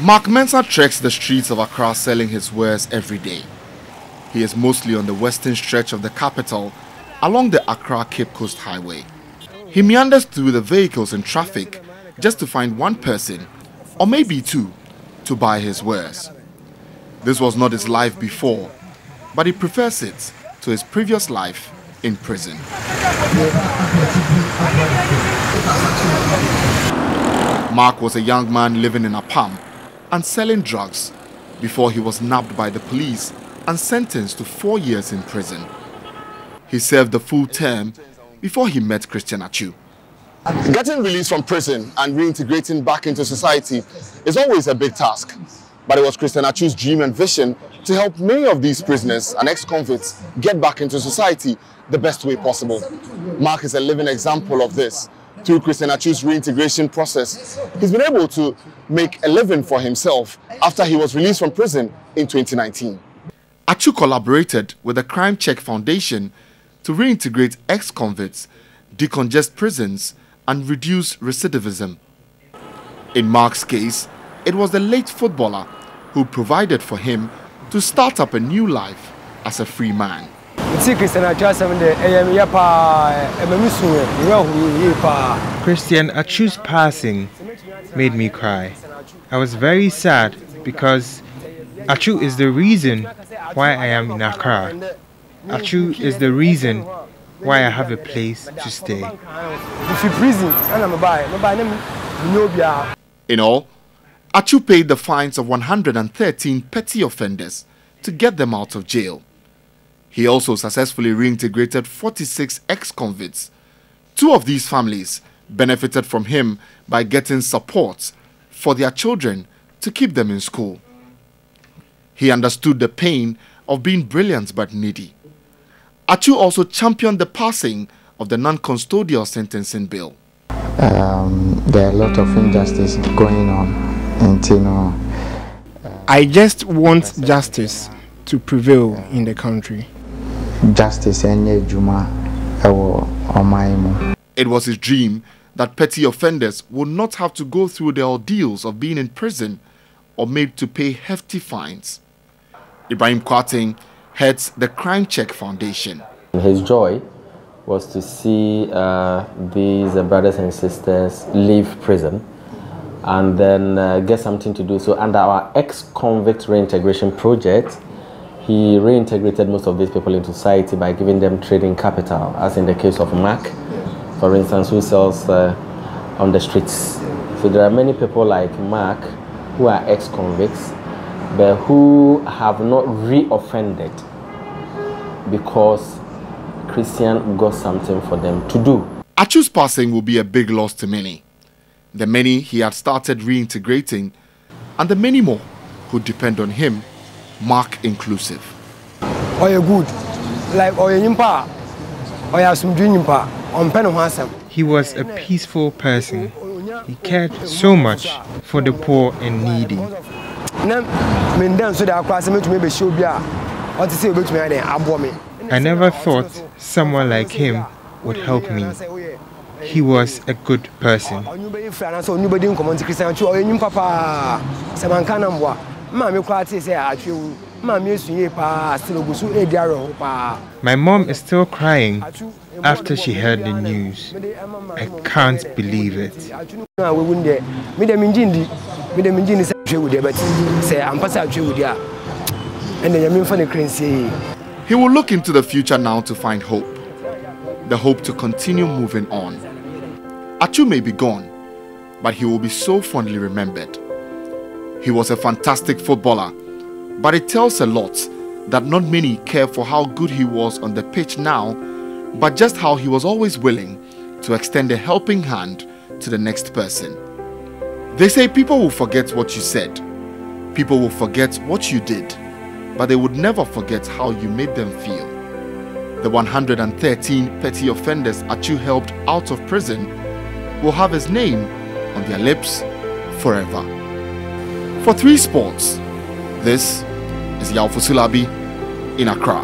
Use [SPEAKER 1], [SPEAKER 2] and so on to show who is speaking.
[SPEAKER 1] Mark Mensah treks the streets of Accra selling his wares every day. He is mostly on the western stretch of the capital along the Accra-Cape Coast Highway. He meanders through the vehicles and traffic just to find one person, or maybe two, to buy his wares. This was not his life before, but he prefers it to his previous life in prison. Mark was a young man living in a palm and selling drugs before he was nabbed by the police and sentenced to 4 years in prison. He served the full term before he met Christian Atsu.
[SPEAKER 2] Getting released from prison and reintegrating back into society is always a big task. But it was Christian Atsu's dream and vision to help many of these prisoners and ex-convicts get back into society the best way possible. Mark is a living example of this. Through Christian Atsu's reintegration process, he's been able to make a living for himself after he was released from prison in 2019.
[SPEAKER 1] Atsu collaborated with the Crime Check Foundation to reintegrate ex-convicts, decongest prisons, and reduce recidivism. In Mark's case, it was the late footballer who provided for him to start up a new life as a free man.
[SPEAKER 3] Christian Atsu's passing made me cry. I was very sad because Atsu is the reason why I am in Accra. Atsu is the reason why I have a place to stay.
[SPEAKER 1] In all, Atsu paid the fines of 113 petty offenders to get them out of jail. He also successfully reintegrated 46 ex-convicts. 2 of these families benefited from him by getting support for their children to keep them in school. He understood the pain of being brilliant but needy. Atsu also championed the passing of the non-custodial sentencing bill.
[SPEAKER 4] There are a lot of injustice going on, and
[SPEAKER 5] I just want justice to prevail in the country.
[SPEAKER 4] Justice and Juma.
[SPEAKER 1] It was his dream that petty offenders would not have to go through the ordeals of being in prison or made to pay hefty fines. Ibrahim Kwating heads the Crime Check Foundation.
[SPEAKER 6] His joy was to see these brothers and sisters leave prison and then get something to do. So under our ex-convict reintegration project, he reintegrated most of these people into society by giving them trading capital, as in the case of Mark, for instance, who sells on the streets. So there are many people like Mark who are ex-convicts, but who have not re-offended because Christian got something for them to do.
[SPEAKER 1] Atsu's passing will be a big loss to many. The many he had started reintegrating, and the many more who depend on him, Mark inclusive.
[SPEAKER 3] He was a peaceful person. He cared so much for the poor and needy. I never thought someone like him would help me. He was a good person. My mom is still crying after she heard the news. I can't believe it.
[SPEAKER 1] He will look into the future now to find hope. The hope to continue moving on. Atsu may be gone, but he will be so fondly remembered. He was a fantastic footballer, but it tells a lot that not many care for how good he was on the pitch now, but just how he was always willing to extend a helping hand to the next person. They say people will forget what you said, people will forget what you did, but they would never forget how you made them feel. The 113 petty offenders Atsu helped out of prison will have his name on their lips forever. For 3 Sports, this is Yao Fusulabi in Accra.